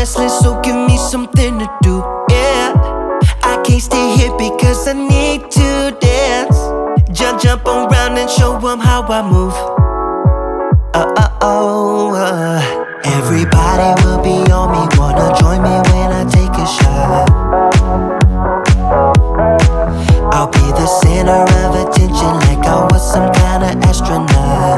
restless, so give me something to do, yeah. I can't stay here because I need to dance. Jump around and show them how I move. Everybody will be on me, wanna join me when I take a shot. I'll be the center of attention like I was some kind of astronaut.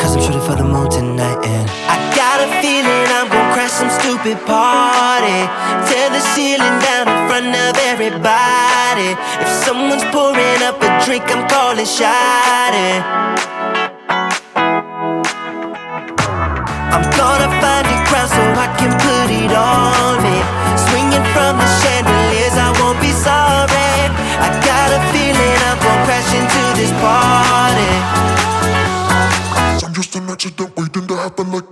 Cause I'm shooting for the moon tonight, and I got a feeling I'm gonna crash some stupid party. Tear the ceiling down in front of everybody. If someone's pouring up a drink, I'm calling shawty. I'm gonna find a crowd so I can put it on me. Swinging from the chandeliers, I won't be sorry. I got a feeling I'm gonna crash into this party. I'm just an accident waiting to happen like.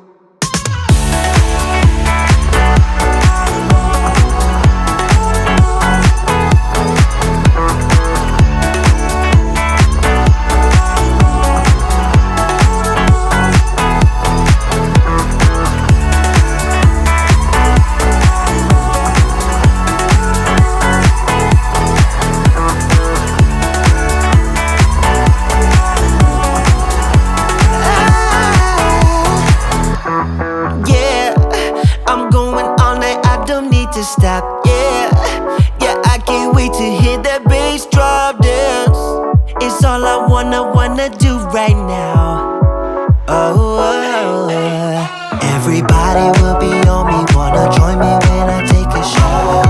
To stop, yeah, I can't wait to hear that bass drop dance. It's all I wanna do right now. Everybody will be on me, wanna join me when I take a shot.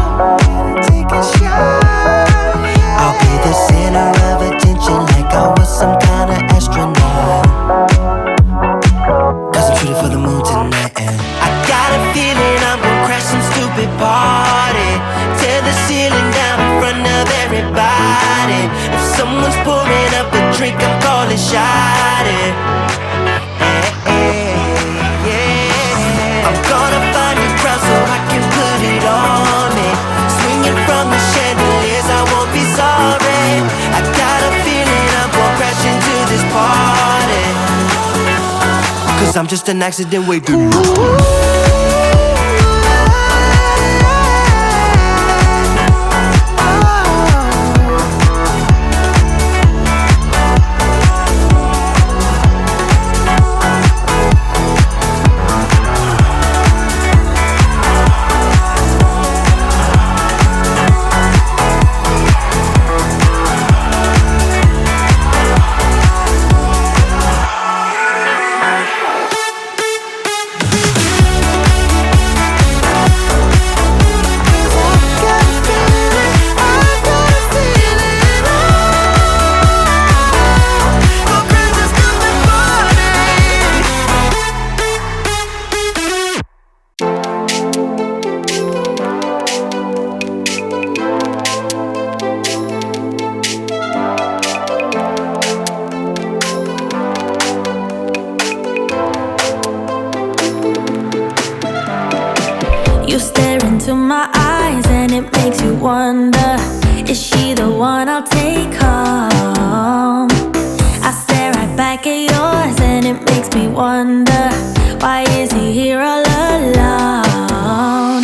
I'll be the center of attention like I was some kind of astronaut. Cause I'm shooting for the moon tonight, and I got a feeling I'm gonna crash some stupid party. Tear the ceiling down in front of everybody. If someone's pouring up a drink, I'm calling shawty. I'm gonna find a crowd so I can put it on me. Swinging from the chandeliers, I won't be sorry. I got a feeling I'm gonna crash into this party. Cause I'm just an accident waiting. You stare into my eyes and it makes you wonder, is she the one I'll take home? I stare right back at yours and it makes me wonder, why is he here all alone?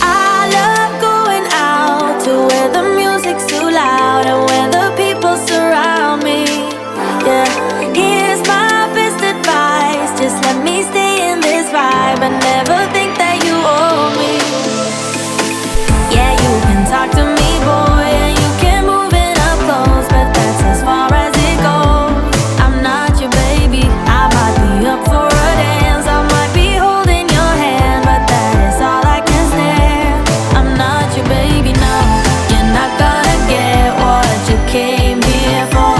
I love going out to where the music's too loud and where the people surround me. Yeah, here's my best advice, just let me stay in this vibe and never think that you owe me. Yeah, you can talk to me, boy, and you can move it up close, but that's as far as it goes. I'm not your baby, I might be up for a dance, I might be holding your hand, but that is all I can stand. I'm not your baby, no, you're not gonna get what you came here for.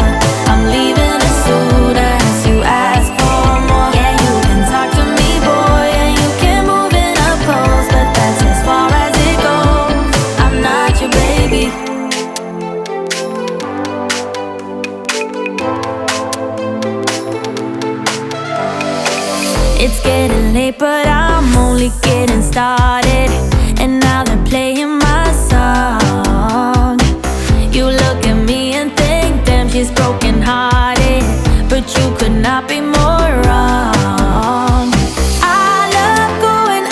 I'm leaving as soon as you ask for more. Yeah, you can talk to me, boy, and you can move it up close, but that's as far as it goes. I'm not your baby. It's getting late, but I'm only getting started, and now they're playing my song. You look at me and think, damn, she's broken hearted, but you could not be more wrong. I love going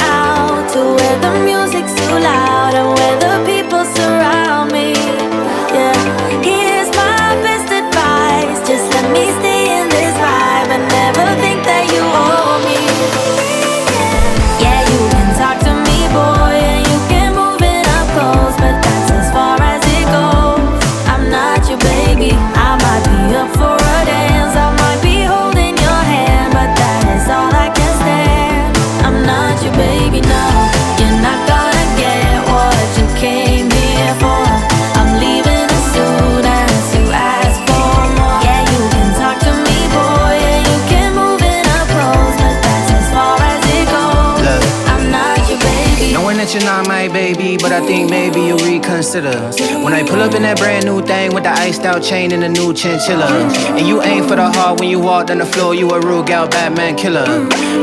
but I think maybe you'll reconsider. When I pull up in that brand new thing with the iced out chain and the new chinchilla. And you aim for the heart when you walked on the floor, you a real gal Batman killer.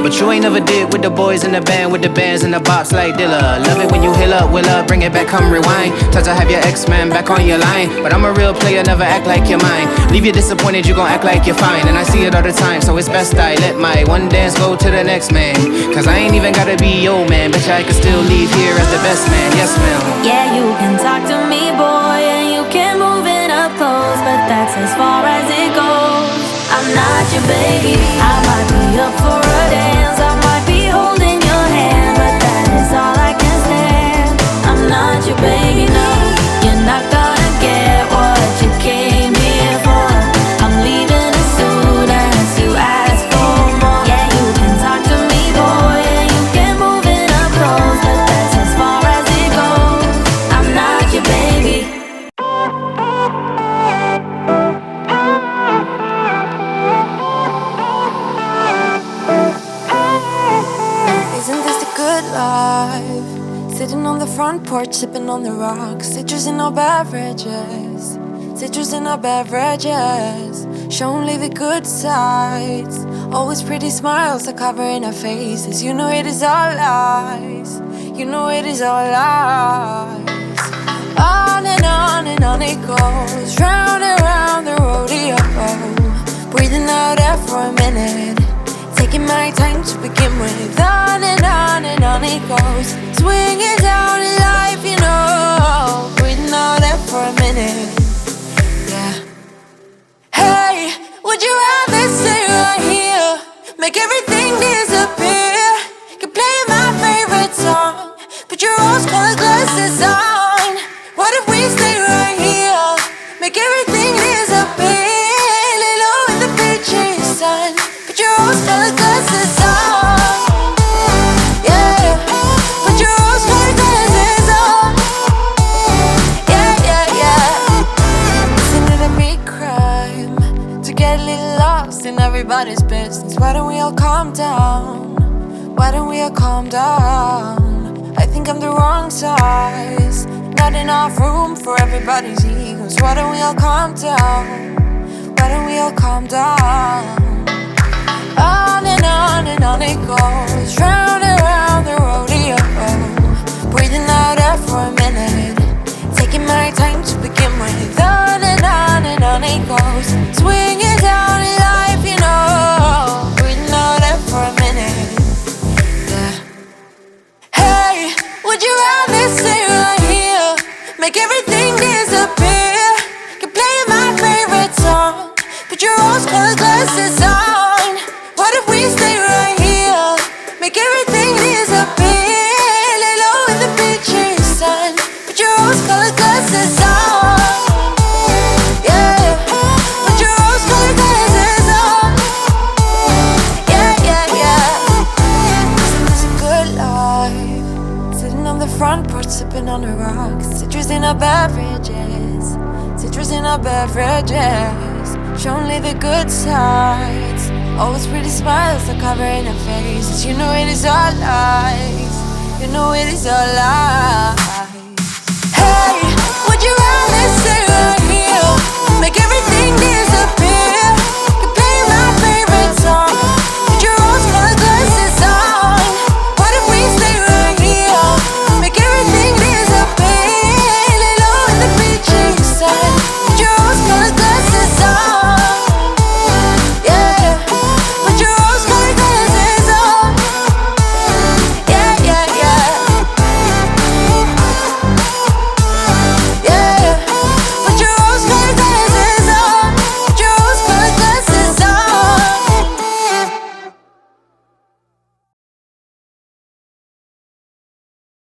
But you ain't never did with the boys in the band, with the bands and the bops like Dilla. Love it when you heal up, will up, bring it back, come rewind. Touch to have your ex-man back on your line. But I'm a real player, never act like you're mine. Leave you disappointed, you gon' act like you're fine. And I see it all the time, so it's best I let my one dance go to the next man. Cause I ain't even gotta be your man, bitch, I can still leave here as the best man, yes ma'am. Yeah, you can talk to me, boy, and you can move in up close, but that's as far as it goes. I'm not your baby. I might be up for a dance, I might be holding your hand, but that is all I can stand. I'm not your baby, no. You're not gonna get what you came here for. I'm leaving as soon as you ask for more. Yeah, you can talk to me, boy, and you can move in up close, but that's as far as it goes. I'm not your baby. Isn't this the good life? Sitting on the front porch, sipping on the rocks. Citrus in our beverages. Citrus in our beverages. Show only the good sides. Always pretty smiles are covering our faces. You know it is all lies. You know it is all lies. On and on it goes. Round and round the rodeo. Breathing out air for a minute. Taking my time to begin with. On and on it goes. Swinging down in life, you know. Breathing out air for a minute. Yeah. Hey, would you rather stay right here? Make everything disappear. Keep playing my favorite song. Put your rose-colored glasses on. What if we stay right here? Make everything disappear. Lay low in the beaching sun. Put your rose-colored glasses on. Yeah, put your rose-colored glasses on. Yeah. Listen to me crime. To get a little lost in everybody's business. Why don't we all calm down? Why don't we all calm down? I think I'm the wrong size. Not enough room for everybody's egos. Why don't we all calm down? Why don't we all calm down? On and on it goes. Round and round the rodeo. Breathing out air for a minute. Taking my time to begin with. On and on it goes. Swinging down in life, you know. Breathing out air for a minute. Yeah. Hey, would you rather stay right here? Make everything disappear. Keep playing my favorite song. Put your rose-colored glasses on. What if we stay right here? Make everything disappear. Lay low in the beaching sun. Put your rose-colored glasses on. Yeah, put your rose-colored glasses on. Yeah. It's a good life. Sitting on the front porch, sipping on the rocks. Citrus in our beverages. Citrus in our beverages. Show only the good sides. Always pretty smiles are covering our faces. You know it is all lies. You know it is all lies. Hey,